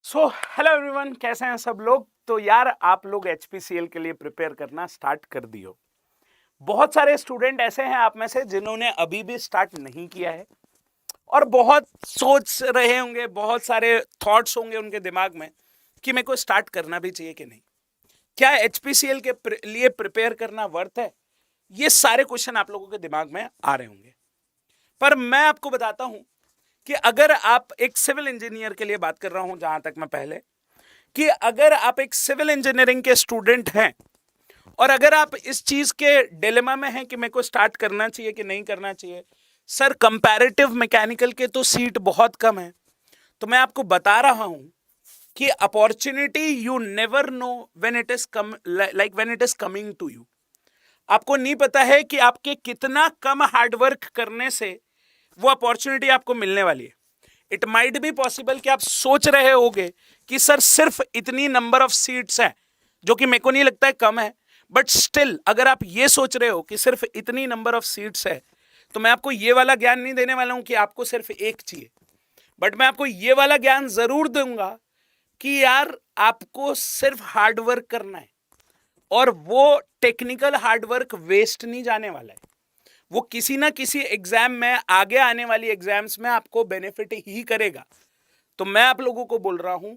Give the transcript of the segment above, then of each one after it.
So hello everyone, कैसे हैं सब लोग। तो यार आप लोग HPCL के लिए प्रिपेयर करना स्टार्ट कर दियो। बहुत सारे स्टूडेंट ऐसे हैं आप में से जिन्होंने अभी भी स्टार्ट नहीं किया है और बहुत सोच रहे होंगे, बहुत सारे थॉट्स होंगे उनके दिमाग में कि मेरे को स्टार्ट करना भी चाहिए कि नहीं, क्या HPCL के लिए प्रिपेयर करना वर्थ है। ये सारे क्वेश्चन आप लोगों के दिमाग में आ रहे होंगे, पर मैं आपको बताता हूं कि अगर आप एक सिविल इंजीनियर के लिए बात कर रहा हूं, जहां तक मैं पहले, कि अगर आप एक सिविल इंजीनियरिंग के स्टूडेंट हैं और अगर आप इस चीज के डिलेमा में हैं कि मेरे को स्टार्ट करना चाहिए कि नहीं करना चाहिए, सर कंपैरेटिव मैकेनिकल के तो सीट बहुत कम है, तो मैं आपको बता रहा हूं कि opportunity you never know when it is come, like when it is coming to you. आपको नहीं पता है कि आपके कितना कम हार्डवर्क करने से वो अपॉर्चुनिटी आपको मिलने वाली है। इट माइट बी पॉसिबल कि आप सोच रहे होगे कि सर सिर्फ इतनी नंबर ऑफ सीट्स हैं, जो कि मेरे को नहीं लगता है कम है, बट स्टिल अगर आप ये सोच रहे हो कि सिर्फ इतनी नंबर ऑफ सीट्स है, तो मैं आपको ये वाला ज्ञान नहीं देने वाला हूं कि आपको सिर्फ एक चाहिए, बट मैं आपको ये वाला ज्ञान जरूर दूंगा कि यार आपको सिर्फ हार्डवर्क करना है और वो टेक्निकल हार्डवर्क वेस्ट नहीं जाने वाला है। वो किसी ना किसी एग्जाम में, आगे आने वाली एग्जाम्स में आपको बेनिफिट ही करेगा। तो मैं आप लोगों को बोल रहा हूं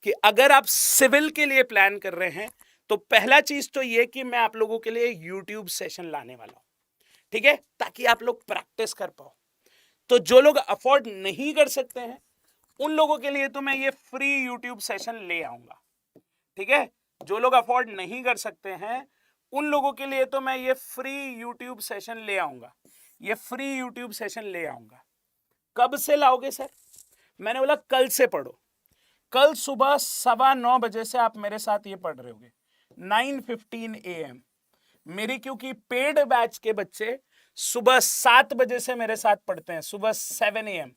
कि अगर आप सिविल के लिए प्लान कर रहे हैं तो पहला चीज तो ये कि मैं आप लोगों के लिए यूट्यूब सेशन लाने वाला हूं, ठीक है, ताकि आप लोग प्रैक्टिस कर पाओ। तो जो लोग अफोर्ड नहीं कर सकते हैं उन लोगों के लिए तो मैं ये फ्री यूट्यूब सेशन ले आऊंगा, ठीक है। जो लोग अफोर्ड नहीं कर सकते हैं उन लोगों के लिए तो मैं ये फ्री यूट्यूब सेशन ले आऊंगा, ये फ्री यूट्यूब सेशन ले आऊंगा। कब से लाओगे सर? मैंने बोला कल से पढ़ो। कल सुबह 9:15 से आप मेरे साथ ये पढ़ रहे होगे 9:15 AM। मेरी क्योंकि पेड बैच के बच्चे सुबह 7 बजे से मेरे साथ पढ़ते हैं, सुबह 7 AM।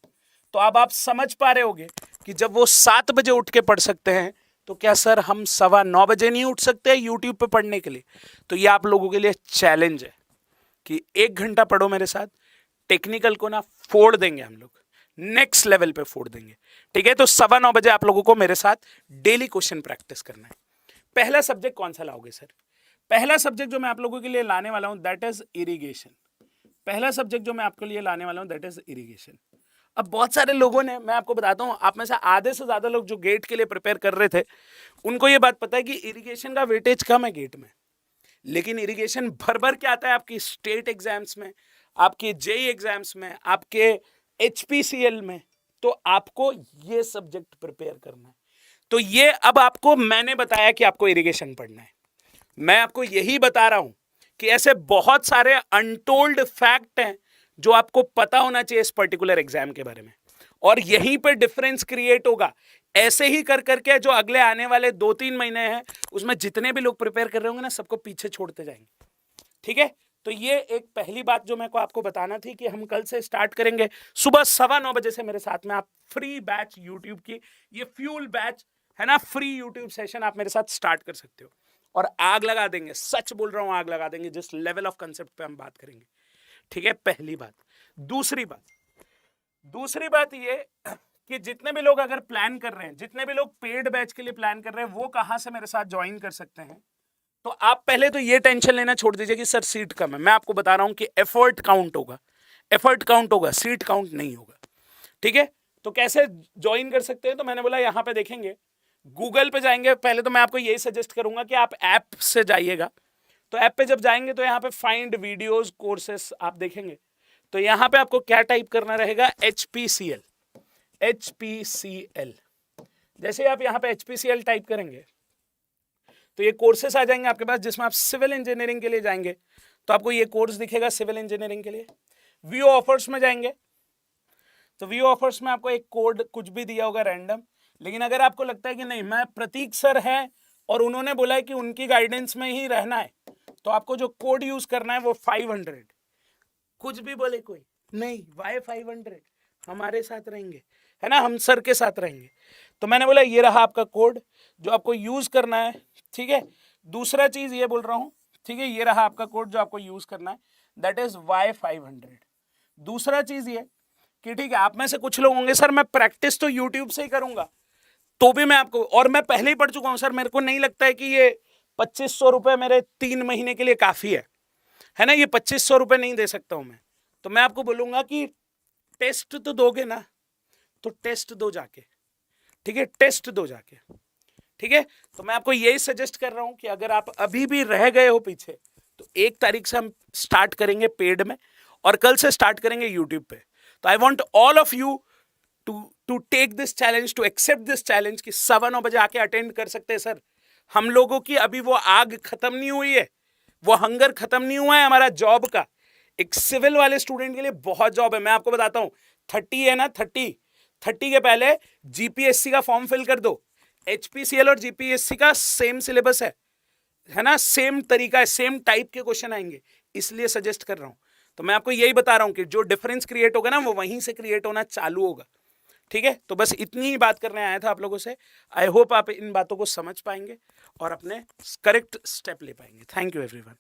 तो अब आप समझ पा रहे होगे कि जब वो 7 बजे उठ के पढ़ सकते हैं तो क्या सर हम 9:15 बजे नहीं उठ सकते यूट्यूब पे पढ़ने के लिए? तो ये आप लोगों के लिए चैलेंज है कि 1 घंटा पढ़ो मेरे साथ। टेक्निकल को ना फोड़ देंगे हम लोग, नेक्स्ट लेवल पे फोड़ देंगे, ठीक है। तो 9:15 बजे आप लोगों को मेरे साथ डेली क्वेश्चन प्रैक्टिस करना है। पहला सब्जेक्ट कौन सा लाओगे सर? पहला सब्जेक्ट जो मैं आप लोगों के लिए लाने वाला हूं दैट इज इरिगेशन। पहला सब्जेक्ट जो मैं आपके लिए लाने वाला हूं दैट इज इरिगेशन। अब बहुत सारे लोगों ने, मैं आपको बताता हूं, आप में से आधे से ज्यादा लोग जो गेट के लिए प्रिपेयर कर रहे थे उनको ये बात पता है कि इरिगेशन का वेटेज कम है गेट में, लेकिन इरिगेशन भर भर के आता है आपकी स्टेट एग्जाम्स में, आपके जेई एग्जाम्स में, आपके HPCL में। तो आपको ये सब्जेक्ट प्रिपेयर करना है। तो ये अब आपको मैंने बताया कि आपको इरिगेशन पढ़ना है, मैं आपको यही बता रहा हूं कि ऐसे बहुत सारे अनटोल्ड फैक्ट हैं जो आपको पता होना चाहिए इस पर्टिकुलर एग्जाम के बारे में, और यहीं पर डिफरेंस क्रिएट होगा। ऐसे ही कर करके जो अगले आने वाले 2-3 महीने हैं उसमें जितने भी लोग प्रिपेयर कर रहे होंगे ना, सबको पीछे छोड़ते जाएंगे, ठीक है। तो ये एक पहली बात जो मेरे को आपको बताना थी कि हम कल से स्टार्ट करेंगे सुबह 9:15 बजे से मेरे साथ में। आप फ्री बैच यूट्यूब की, ये फ्यूल बैच है ना, फ्री यूट्यूब सेशन आप मेरे साथ स्टार्ट कर सकते हो और आग लगा देंगे, सच बोल रहा हूं, आग लगा देंगे जिस लेवल ऑफ कंसेप्ट पे हम बात करेंगे, ठीक है। पहली बात। दूसरी बात ये कि जितने भी लोग अगर प्लान कर रहे हैं, जितने भी लोग पेड बैच के लिए प्लान कर रहे हैं, वो कहां से मेरे साथ ज्वाइन कर सकते हैं? तो आप पहले तो ये टेंशन लेना छोड़ दीजिए कि सर सीट कम है। मैं आपको बता रहा हूं कि एफर्ट काउंट होगा, एफर्ट काउंट होगा, सीट काउंट नहीं होगा, ठीक है। तो कैसे ज्वाइन कर सकते हैं? तो मैंने बोला यहां पे देखेंगे, गूगल पे जाएंगे। पहले तो मैं आपको यही सजेस्ट करूंगा कि आप ऐप से जाइएगा। तो ऐप पे जब जाएंगे तो यहाँ पे फाइंड वीडियोस कोर्सेस आप देखेंगे, तो यहाँ पे आपको क्या टाइप करना रहेगा? HPCL। HPCL जैसे आप यहाँ पे HPCL टाइप करेंगे तो ये कोर्सेस आ जाएंगे आपके पास, जिसमें आप सिविल इंजीनियरिंग के लिए जाएंगे तो आपको ये कोर्स दिखेगा सिविल इंजीनियरिंग के लिए। व्यू ऑफर्स में जाएंगे तो व्यू ऑफर्स में आपको एक कोड कुछ भी दिया होगा रैंडम, लेकिन अगर आपको लगता है कि नहीं, मैं प्रतीक सर है और उन्होंने बोला है कि उनकी गाइडेंस में ही रहना है, तो आपको जो कोड यूज करना है वो 500। कुछ भी बोले कोई नहीं, वाई 500, हमारे साथ रहेंगे, है ना, हम सर के साथ रहेंगे। तो मैंने बोला ये रहा आपका कोड जो आपको यूज करना है, ठीक है। दूसरा चीज ये बोल रहा हूं, ठीक है, ये रहा आपका कोड जो आपको यूज करना है, दैट इज वाई 500। दूसरा चीज ये कि ठीक है, आप में से कुछ लोग होंगे सर मैं प्रैक्टिस तो यूट्यूब से ही करूंगा, तो भी मैं आपको, और मैं पहले ही पढ़ चुका हूं सर, मेरे को नहीं लगता है कि ये 2500 रुपए मेरे 3 महीने के लिए काफी है ना, ये 2500 रुपए नहीं दे सकता हूं मैं। तो मैं आपको बोलूंगा कि टेस्ट तो दोगे ना, तो टेस्ट दो जाके, ठीक है, टेस्ट दो जाके, ठीक है। तो मैं आपको यही सजेस्ट कर रहा हूं कि अगर आप अभी भी रह गए हो पीछे, तो 1 तारीख से हम स्टार्ट करेंगे पेड में, और कल से स्टार्ट करेंगे यूट्यूब पे। तो I want all of you to take this challenge, to accept this challenge कि 9 बजे आके अटेंड कर सकते हैं सर। हम लोगों की अभी वो आग खत्म नहीं हुई है, वो हंगर खत्म नहीं हुआ है हमारा जॉब का। एक सिविल वाले स्टूडेंट के लिए बहुत जॉब है। मैं आपको बताता हूं, 30 है ना, 30 के पहले जीपीएससी का फॉर्म फिल कर दो। एचपीसीएल और जीपीएससी का सेम सिलेबस है ना, सेम तरीका है, सेम टाइप के क्वेश्चन आएंगे, इसलिए सजेस्ट कर रहा हूं। तो मैं आपको यही बता रहा हूं कि जो डिफरेंस क्रिएट होगा ना, वो वहीं से क्रिएट होना चालू होगा, ठीक है। तो बस इतनी ही बात करने आया था आप लोगों से। आई होप आप इन बातों को समझ पाएंगे और अपने करेक्ट स्टेप ले पाएंगे। Thank you everyone.